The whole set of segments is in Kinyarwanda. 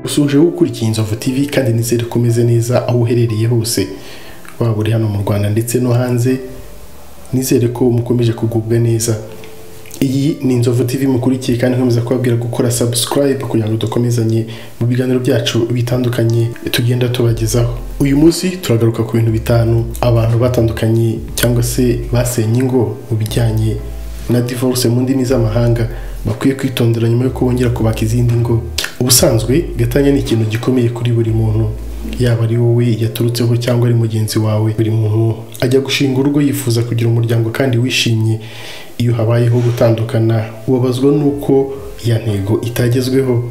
usuje gukurikiye Inzovu TV kandi nizere ko umeze neza aho uherereye hose, waba uri hano mu Rwanda ndetse no hanze. Nizere ko mukomeje kugubwa neza. Iyi ni Inzovu TV mukurikiye kandi nkomeza kubabwira gukora subscribe kugira ngo dukomezanye mu biganiro byacu bitandukanye tugenda tubagezaho. Uyu munsi turagaruka ku bintu bitanu abantu batandukanye cyangwa se basenye ingo mu bijyanye na divorce mu ndimi z'amahanga bakwiye kwitondera nyuma yo kubongera kubaka izindi ngo. Ubusanzwe gatanya ni ikintu gikomeye kuri buri muntu, yaba ari wowe yaturutseho cyangwa ari mugenzi wawe. Buri muntu ajya gushinga urugo yifuza kugira umuryango kandi wishimye. Iyo habayeho gutandukana ubabazwa nuko ya ntego itagezweho.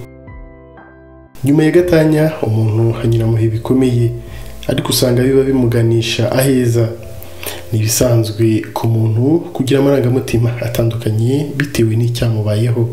Nyuma ya gatanya umuntu hanyura mu bihe bikomeye, ariko usanga biba bimuganisha aheza. Ni bisanzwe ku muntu kugira amarangamutima atandukanye bitewe n'icyamubayeho.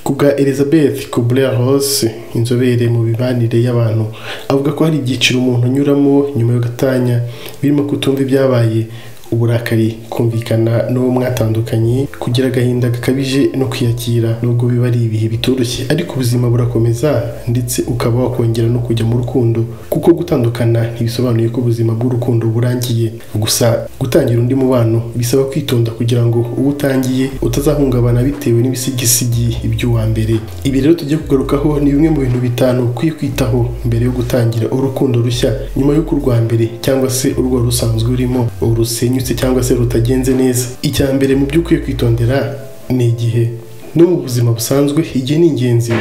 Kubwa Elizabeth Kubler-Ross, inzobere mu bibanire y'abantu, avuga ko hari ibyiciro umuntu anyuramo nyuma yo gatanya birimo kutumva ibyabaye, uburakari, kumvikana n'uwo mwatandukanye, kugira agahinda gakabije no kwiyakira. Nubwo biba ari ibihe bitoroshye, ariko ubuzima burakomeza ndetse ukaba wakongera no kujya mu rukundo, kuko gutandukana ntibisobanuye ko ubuzima bw'urukundo burangiye. Gusa gutangira undi mubano bisaba kwitonda kugira ngo uwo utangiye utazahungabana bitewe n'ibisigisigi iby'uwa mbere. Ibi rero tujye kugarukaho ni bimwe mu bintu bitanu ukwiye kwitaho mbere yo gutangira urukundo rushya, nyuma y'uko urwa mbere cyangwa se urwo rusanzwe urimo urusenyutse cyangwa se rutagenze neza. Icya mbere mu byo ukwiye kwitondera ni igihe. No mu buzima busanzwe igihe ni ingenzi.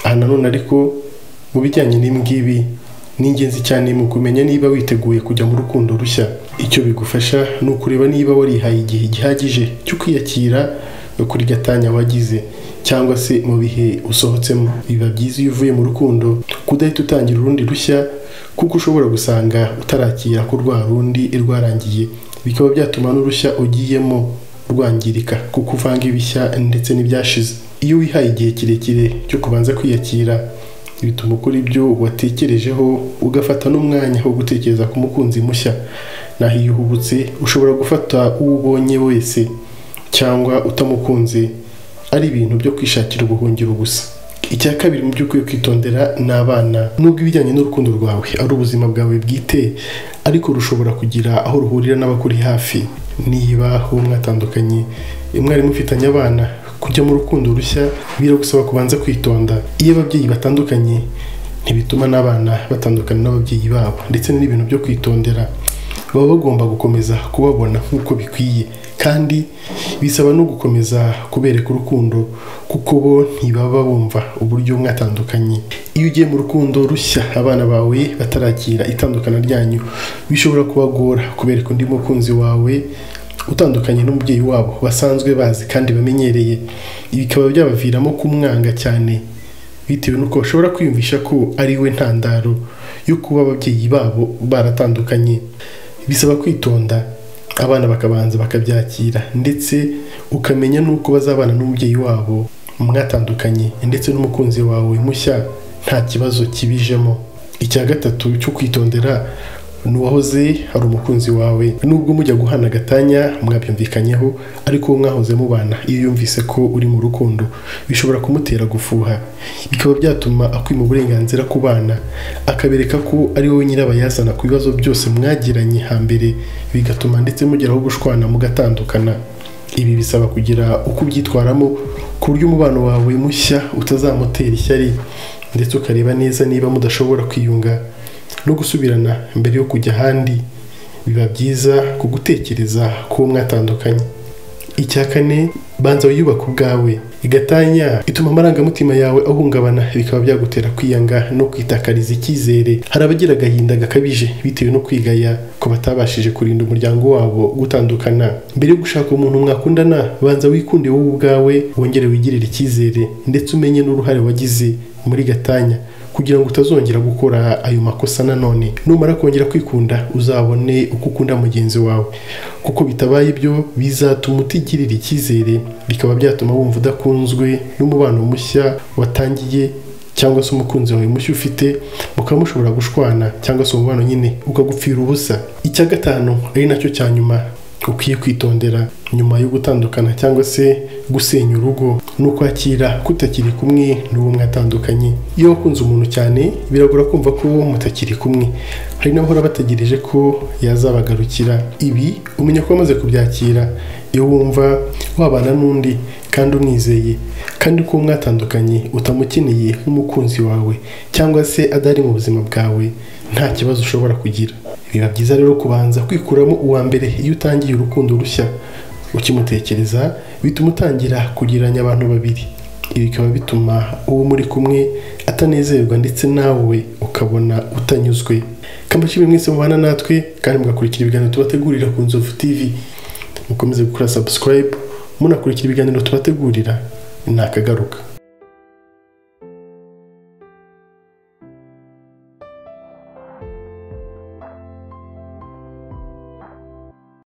Aha nanone ariko mu bijyanye n'imbwibi ni ingenzi cyane mu kumenya niba witeguye kujya mu rukundo rushya. Icyo bigufasha ni ukureba niba warihaye igihe gihagije cyo kwiyakira kuri gatanya wagize cyangwa se mu bihe usohotsemo. Biba byiza iyo uvuye mu rukundo kudahita utangira urundi rushya, kuko ushobora gusanga utarakira ko rwa rundi rwarangiye, bikaba byatuma n'urushya ugiyemo rwangirika kuko uvanga ibishya ndetse n'ibyashize. Iyo wihaye igihe kirekire cyo kubanza kwiyakira, bituma ukora ibyo watekerejeho, ugafata n'umwanya wo gutekereza ku mukunzi mushya. Naho iyo uhubutse ushobora gufata uwo ubonye wese cyangwa utamukunze ari ibintu byo kwishakira ubuhungiro gusa. Icya kabiri mu byo ukwiye kwitondera ni abana. Nubwo ibijyanye n'urukundo rwawe ari ubuzima bwawe bwite, ariko rushobora kugira aho ruhurira n'abakuri hafi. Niba uwo mwatandukanye mwari mufitanye abana, kujya mu rukundo rushya biragusaba kubanza kwitonda. Iyo ababyeyi batandukanye ntibituma n'abana batandukana n'ababyeyi babo, ndetse n'ibintu byo kwitondera. Baba bagomba gukomeza kubabona nk'uko bikwiye, kandi bisaba no gukomeza kubereka urukundo, kuko bo ntibaba bumva uburyo mwatandukanye. Iyo ugiye mu rukundo rushya abana bawe batarakira itandukana ryanyu, bishobora kubagora kubereka undi mukunzi wawe utandukanye n'umubyeyi wabo basanzwe bazi kandi bamenyereye. Ibi bikaba byabaviramo kumwanga cyane, bitewe n'uko bashobora kwiyumvisha ko ari we ntandaro yo kuba ababyeyi babo baratandukanye. Bisaba kwitonda, abana bakabanza bakabyakira, ndetse ukamenya n'uko bazabana n'umubyeyi wabo mwatandukanye ndetse n'umukunzi wawe mushya nta kibazo kibijemo. Icya gatatu cyo kwitondera ni uwahoze ari umukunzi wawe. Nubwo mujya guhana gatanya mwabyumvikanyeho, ariko mwahoze mubana, iyo yumvise ko uri mu rukundo bishobora kumutera gufuha, bikaba byatuma akwima uburenganzira ku bana, akabereka ko ari wowe nyirabayazana ku bibazo byose mwagiranye hambere, bigatuma ndetse mugeraho gushwana mugatandukana. Ibi bisaba kugira uko ubyitwaramo ku buryo umubano wawe mushya utazamutera ishyari, ndetse ukareba neza niba mudashobora kwiyunga no gusubirana mbere yo kujya ahandi. Biba byiza kugutekereza ko mwatandukanye. Icya kane, banza wiyubaka ubwawe. Igatanya ituma amarangamutima yawe ahungabana, bikaba byagutera kwiyanga no kwitakariza icyizere. Hari abagira agahinda gakabije bitewe no kwigaya ko batabashije kurinda umuryango wabo gutandukana. Mbere yo gushaka umuntu mwakundana, banza wikunde wowe ubwawe, wongere wigirire icyizere, ndetse umenye n'uruhare wagize muri gatanya, kugira ngo utazongera gukora ayo makosa nanone. Numara kongera kwikunda, uzabone uko ukunda mugenzi wawe, kuko bitabaye ibyo bizatuma utigirira icyizere, bikaba byatuma wumva udakunzwe n'umubano mushya watangiye cyangwa se umukunzi wawe mushya ufite, mukaba mushobora gushwana cyangwa se umubano nyine ukagupfira ubusa. Icya gatanu ari nacyo cya nyuma ukwiye kwitondera nyuma yo gutandukana cyangwa se gusenya urugo, ni ukwakira kutakiri kumwe n'uwo mwatandukanye. Iyo wakunze umuntu cyane biragora kumva ko mutakiri kumwe, hari n'abahora bategereje ko yazabagarukira. Ibi umenya ko wamaze kubyakira iyo wumva wabana n'undi kandi umwizeye, kandi ko mwatandukanye utamukeneye nk'umukunzi wawe cyangwa se adari mu buzima bwawe, nta kibazo ushobora kugira. Biba byiza rero kubanza kwikuramo uwa mbere iyo utangiye urukundo rushya. Ukimutekereza bituma utangira kugiranya abantu babiri, ibi bikaba bituma uwo muri kumwe atanezerwa ndetse nawe ukabona utanyuzwe. Kambashimwe mwese mubana natwe kandi mugakurikira ibiganiro tubategurira ku Nzovu TV. Mukomeze gukora subscribe munakurikira ibiganiro tubategurira, nakagaruka.